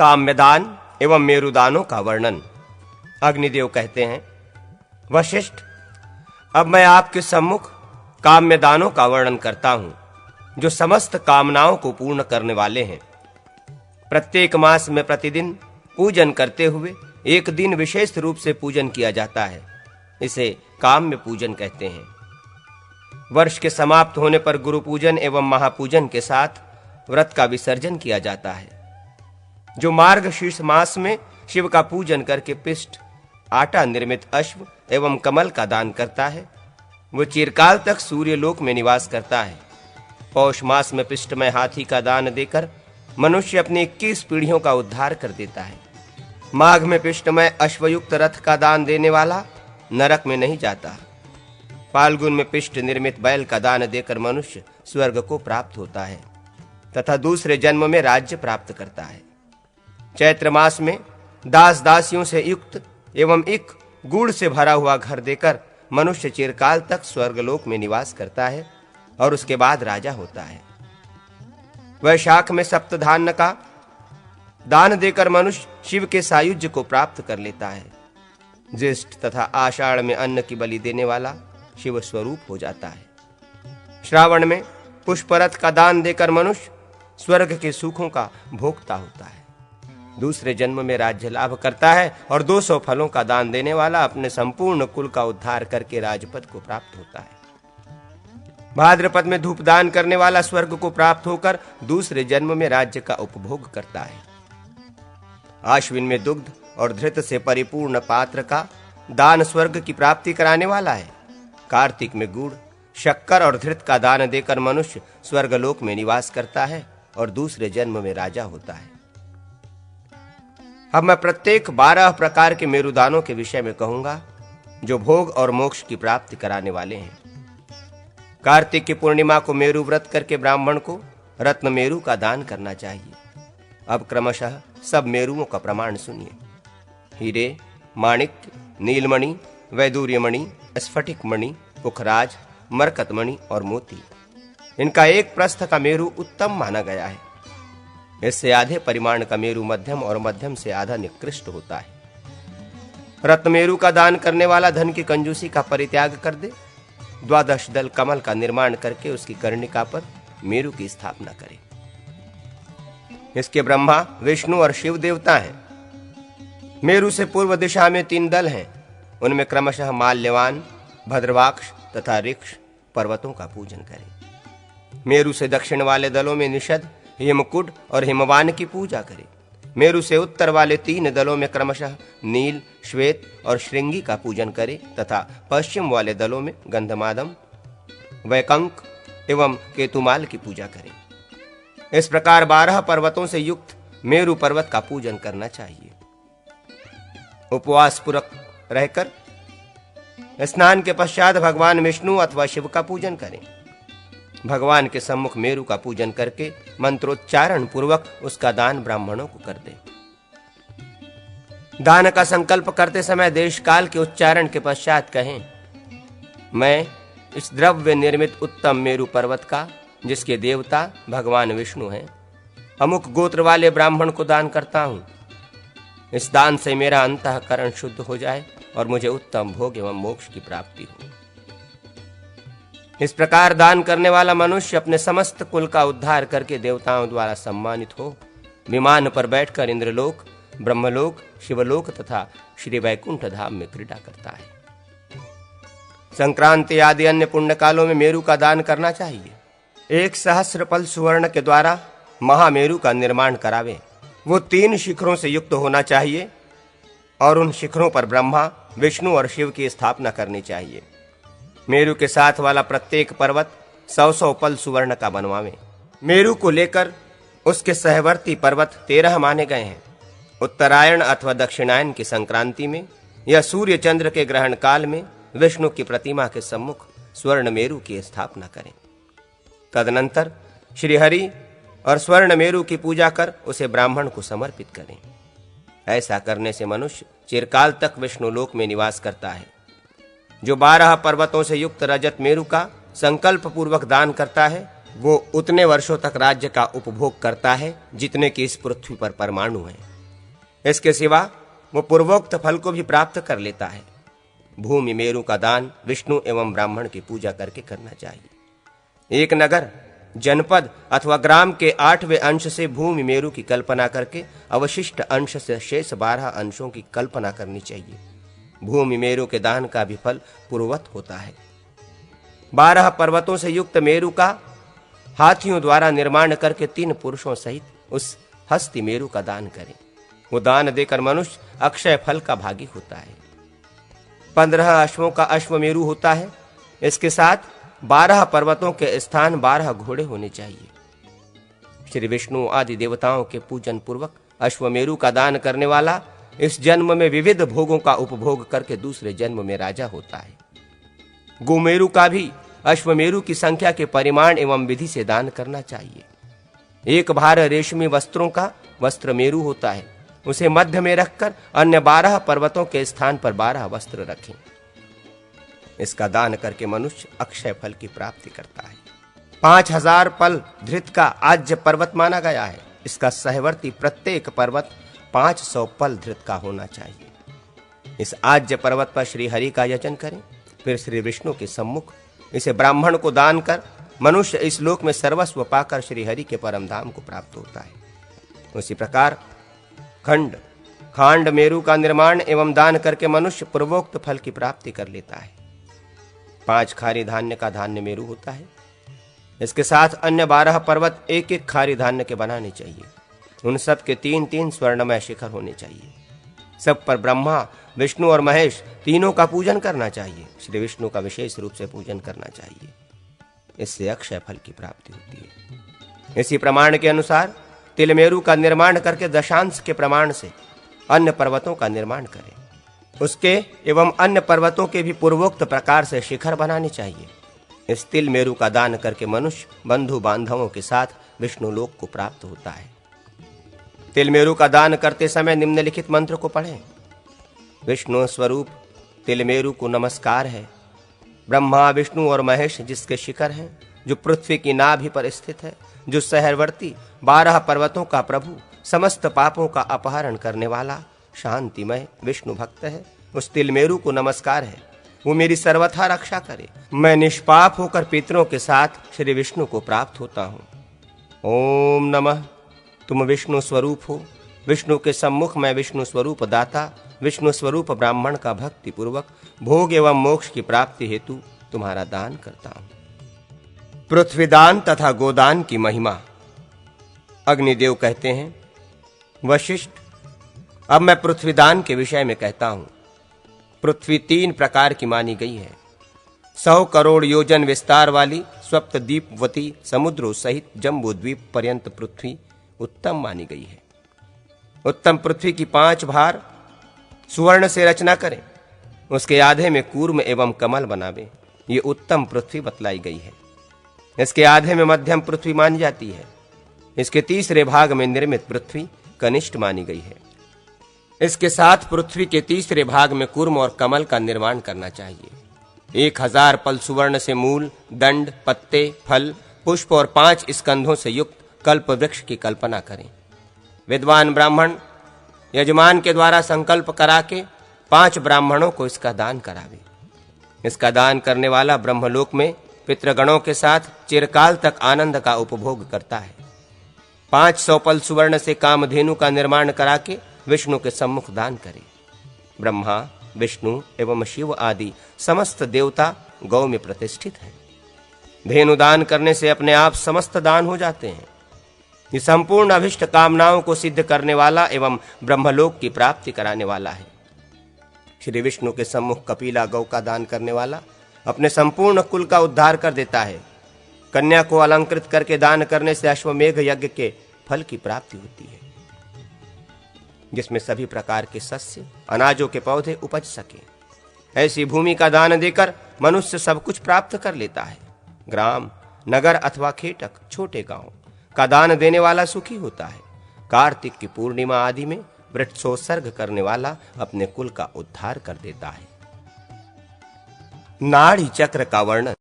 काम्यदान एवं मेरुदानों का वर्णन। अग्निदेव कहते हैं, वशिष्ठ, अब मैं आपके सम्मुख काम्यदानों का वर्णन करता हूं, जो समस्त कामनाओं को पूर्ण करने वाले हैं। प्रत्येक मास में प्रतिदिन पूजन करते हुए एक दिन विशेष रूप से पूजन किया जाता है। इसे काम्य पूजन कहते हैं। वर्ष के समाप्त होने पर गुरु पूजन एवं महापूजन के साथ व्रत का विसर्जन किया जाता है। जो मार्गशीर्ष मास में शिव का पूजन करके पिष्ट, आटा निर्मित अश्व एवं कमल का दान करता है, वो चिरकाल तक सूर्यलोक में निवास करता है। पौष मास में पिष्टमय हाथी का दान देकर मनुष्य अपनी 21 पीढ़ियों का उद्धार कर देता है। माघ में पिष्टमय अश्वयुक्त रथ का दान देने वाला नरक में नहीं जाता। फाल्गुन में पिष्ट निर्मित बैल का दान देकर मनुष्य स्वर्ग को प्राप्त होता है तथा दूसरे जन्म में राज्य प्राप्त करता है। चैत्र मास में दास दासियों से युक्त एवं एक गुड़ से भरा हुआ घर देकर मनुष्य चिरकाल तक स्वर्गलोक में निवास करता है और उसके बाद राजा होता है। वैशाख में सप्तधान्य का दान देकर मनुष्य शिव के सायुज्य को प्राप्त कर लेता है। ज्येष्ठ तथा आषाढ़ में अन्न की बलि देने वाला शिव स्वरूप हो जाता है। श्रावण में पुष्परथ का दान देकर मनुष्य स्वर्ग के सुखों का भोक्ता होता है। दूसरे जन्म में राज्य लाभ करता है और 200 फलों का दान देने वाला अपने संपूर्ण कुल का उद्धार करके राजपद को प्राप्त होता है। भाद्रपद में धूप दान करने वाला स्वर्ग को प्राप्त होकर दूसरे जन्म में राज्य का उपभोग करता है। आश्विन में दुग्ध और धृत से परिपूर्ण पात्र का दान स्वर्ग की प्राप्ति कराने वाला है। कार्तिक में गुड़, शक्कर और धृत का दान देकर मनुष्य स्वर्गलोक में निवास करता है और दूसरे जन्म में राजा होता है। अब मैं प्रत्येक 12 प्रकार के मेरुदानों के विषय में कहूंगा, जो भोग और मोक्ष की प्राप्ति कराने वाले हैं। कार्तिक की पूर्णिमा को मेरु व्रत करके ब्राह्मण को रत्न मेरु का दान करना चाहिए। अब क्रमशः सब मेरुओं का प्रमाण सुनिए। हीरे, माणिक्य, नीलमणि, वैदूर्यमणि, स्फटिक मणि, पुखराज, मरकतमणि और मोती, इनका एक प्रस्थ का मेरु उत्तम माना गया है। इससे आधे परिमाण का मेरु मध्यम और मध्यम से आधा निकृष्ट होता है। रत्नमेरु का दान करने वाला धन की कंजूसी का परित्याग कर दे। 12 दल कमल का निर्माण करके उसकी कर्णिका पर मेरु की स्थापना करे। इसके ब्रह्मा, विष्णु और शिव देवता हैं। मेरु से पूर्व दिशा में 3 दल हैं। उनमें क्रमशः माल्यवान, भद्रवाक्ष तथा ऋक्ष पर्वतों का पूजन करें। मेरु से दक्षिण वाले दलों में निषद, हिमकुट और हिमवान की पूजा करें। मेरु से उत्तर वाले 3 दलों में क्रमशः नील, श्वेत और श्रृंगी का पूजन करें तथा पश्चिम वाले दलों में गंधमादम, वैकंक एवं केतुमाल की पूजा करें। इस प्रकार 12 पर्वतों से युक्त मेरु पर्वत का पूजन करना चाहिए। उपवास पूर्वक रहकर स्नान के पश्चात भगवान विष्णु अथवा शिव का पूजन करें। भगवान के सम्मुख मेरु का पूजन करके मंत्रोच्चारण पूर्वक उसका दान ब्राह्मणों को कर दे। दान का संकल्प करते समय देश काल के उच्चारण के पश्चात कहें, मैं इस द्रव्य निर्मित उत्तम मेरु पर्वत का, जिसके देवता भगवान विष्णु हैं, अमुक गोत्र वाले ब्राह्मण को दान करता हूं। इस दान से मेरा अंतःकरण शुद्ध हो जाए और मुझे उत्तम भोग एवं मोक्ष की प्राप्ति हो। इस प्रकार दान करने वाला मनुष्य अपने समस्त कुल का उद्धार करके देवताओं द्वारा सम्मानित हो विमान पर बैठकर इंद्रलोक, ब्रह्मलोक, शिवलोक तथा श्री वैकुंठ धाम में क्रीड़ा करता है। संक्रांति आदि अन्य पुण्य कालों में मेरु का दान करना चाहिए। 1 सहस्त्रपल सुवर्ण के द्वारा महामेरु का निर्माण करावे। वो 3 शिखरों से युक्त होना चाहिए और उन शिखरों पर ब्रह्मा, विष्णु और शिव की स्थापना करनी चाहिए। मेरु के साथ वाला प्रत्येक पर्वत 100 पल सुवर्ण का बनवावे। मेरु को लेकर उसके सहवर्ती पर्वत 13 माने गए हैं। उत्तरायण अथवा दक्षिणायन की संक्रांति में या सूर्य चंद्र के ग्रहण काल में विष्णु की प्रतिमा के सम्मुख स्वर्ण मेरु की स्थापना करें। तदनंतर श्रीहरि और स्वर्ण मेरु की पूजा कर उसे ब्राह्मण को समर्पित करें। ऐसा करने से मनुष्य चिरकाल तक विष्णु लोक में निवास करता है। जो 12 पर्वतों से युक्त रजत मेरु का संकल्प पूर्वक दान करता है, वो उतने वर्षों तक राज्य का उपभोग करता है जितने कि इस पृथ्वी पर परमाणु हैं। इसके सिवा वो पूर्वोक्त फल को भी प्राप्त कर लेता है। भूमि मेरु का दान विष्णु एवं ब्राह्मण की पूजा करके करना चाहिए। एक नगर, जनपद अथवा ग्राम के 8वें अंश से भूमि मेरु की कल्पना करके अवशिष्ट अंश से शेष 12 अंशों की कल्पना करनी चाहिए। भूमि मेरु के दान का भी फल पूर्ववत होता है। 12 पर्वतों से युक्त मेरु का हाथियों द्वारा निर्माण करके 3 पुरुषों सहित उस हस्ती मेरु का दान करें। वो दान देकर मनुष्य अक्षय फल का भागी होता है। 15 अश्वों का अश्वमेरु होता है। इसके साथ 12 पर्वतों के स्थान 12 घोड़े होने चाहिए। श्री विष्णु आदि देवताओं के पूजन पूर्वक अश्वमेरु का दान करने वाला इस जन्म में विविध भोगों का उपभोग करके दूसरे जन्म में राजा होता है। गोमेरु का भी अश्वमेरु की संख्या के परिमाण एवं विधि से दान करना चाहिए। एक भार रेशमी वस्त्रों का वस्त्र मेरु होता है। उसे मध्य में रखकर अन्य 12 पर्वतों के स्थान पर 12 वस्त्र रखें। इसका दान करके मनुष्य अक्षय फल की प्राप्ति करता है। 5000 पल धृत का आज्य पर्वत माना गया है। इसका सहवर्ती प्रत्येक पर्वत 500 पल धृत का होना चाहिए। इस आज्य पर्वत पर श्री हरि का यजन करें, फिर श्री विष्णु के सम्मुख इसे ब्राह्मण को दान कर मनुष्य इस लोक में सर्वस्व पाकर श्री हरि के परम धाम को प्राप्त होता है। उसी प्रकार खांड मेरु का निर्माण एवं दान करके मनुष्य पूर्वोक्त फल की प्राप्ति कर लेता है। 5 खारी धान्य का धान्य मेरु होता है। इसके साथ अन्य 12 पर्वत एक एक खारी धान्य के बनाने चाहिए। उन सब के 3-3 स्वर्णमय शिखर होने चाहिए। सब पर ब्रह्मा, विष्णु और महेश तीनों का पूजन करना चाहिए। श्री विष्णु का विशेष रूप से पूजन करना चाहिए। इससे अक्षय फल की प्राप्ति होती है। इसी प्रमाण के अनुसार तिलमेरु का निर्माण करके दशांश के प्रमाण से अन्य पर्वतों का निर्माण करें। उसके एवं अन्य पर्वतों के भी पूर्वोक्त प्रकार से शिखर बनाने चाहिए। इस तिल मेरु का दान करके मनुष्य बंधु बांधवों के साथ विष्णु लोक को प्राप्त होता है। तिल मेरु का दान करते समय निम्नलिखित मंत्र को पढ़ें। विष्णु स्वरूप तिल मेरु को नमस्कार है। ब्रह्मा, विष्णु और महेश जिसके शिखर हैं, जो पृथ्वी की नाभि पर स्थित है, जो सहवर्ती 12 पर्वतों का प्रभु, समस्त पापों का अपहरण करने वाला शांतिमय विष्णु भक्त है, उस तिलमेरु को नमस्कार है। वो मेरी सर्वथा रक्षा करे। मैं निष्पाप होकर पितरों के साथ श्री विष्णु को प्राप्त होता हूँ। ओम नमः। तुम विष्णु स्वरूप हो। विष्णु के सम्मुख मैं विष्णु स्वरूप दाता, विष्णु स्वरूप ब्राह्मण का भक्ति पूर्वक भोग एवं मोक्ष की प्राप्ति हेतु तुम्हारा दान करता हूँ। पृथ्वीदान तथा गोदान की महिमा। अग्निदेव कहते हैं, वशिष्ठ, अब मैं पृथ्वीदान के विषय में कहता हूं। पृथ्वी 3 प्रकार की मानी गई है। 100 करोड़ योजन विस्तार वाली सप्तद्वीपवती समुद्रों सहित जम्बू द्वीप पर्यंत पृथ्वी उत्तम मानी गई है। उत्तम पृथ्वी की 5 भार सुवर्ण से रचना करें, उसके आधे में कूर्म एवं कमल बनावे। ये उत्तम पृथ्वी बतलाई गई है। इसके आधे में मध्यम पृथ्वी मानी जाती है। इसके तीसरे भाग में निर्मित पृथ्वी कनिष्ठ मानी गई है। इसके साथ पृथ्वी के तीसरे भाग में कूर्म और कमल का निर्माण करना चाहिए। 1000 पल सुवर्ण से मूल, दंड, पत्ते, फल, पुष्प और 5 स्कंधों से युक्त कल्प वृक्ष की कल्पना करें। विद्वान ब्राह्मण यजमान के द्वारा संकल्प करा के 5 ब्राह्मणों को इसका दान करावे। इसका दान करने वाला ब्रह्मलोक में पितृगणों के साथ चिरकाल तक आनंद का उपभोग करता है। 500 पल सुवर्ण से कामधेनु का निर्माण करा के विष्णु के सम्मुख दान करे। ब्रह्मा, विष्णु एवं शिव आदि समस्त देवता गौ में प्रतिष्ठित हैं। धेनु दान करने से अपने आप समस्त दान हो जाते हैं। ये संपूर्ण अभिष्ट कामनाओं को सिद्ध करने वाला एवं ब्रह्मलोक की प्राप्ति कराने वाला है। श्री विष्णु के सम्मुख कपिला गौ का दान करने वाला अपने संपूर्ण कुल का उद्धार कर देता है। कन्या को अलंकृत करके दान करने से अश्वमेघ यज्ञ के फल की प्राप्ति होती है, जिसमें सभी प्रकार के सस्य अनाजों के पौधे उपज सके। ऐसी भूमि का दान देकर मनुष्य सब कुछ प्राप्त कर लेता है। ग्राम, नगर अथवा खेटक, छोटे गांव का दान देने वाला सुखी होता है। कार्तिक की पूर्णिमा आदि में वृक्षोत्सर्ग करने वाला अपने कुल का उद्धार कर देता है। नाड़ी चक्र का वर्णन।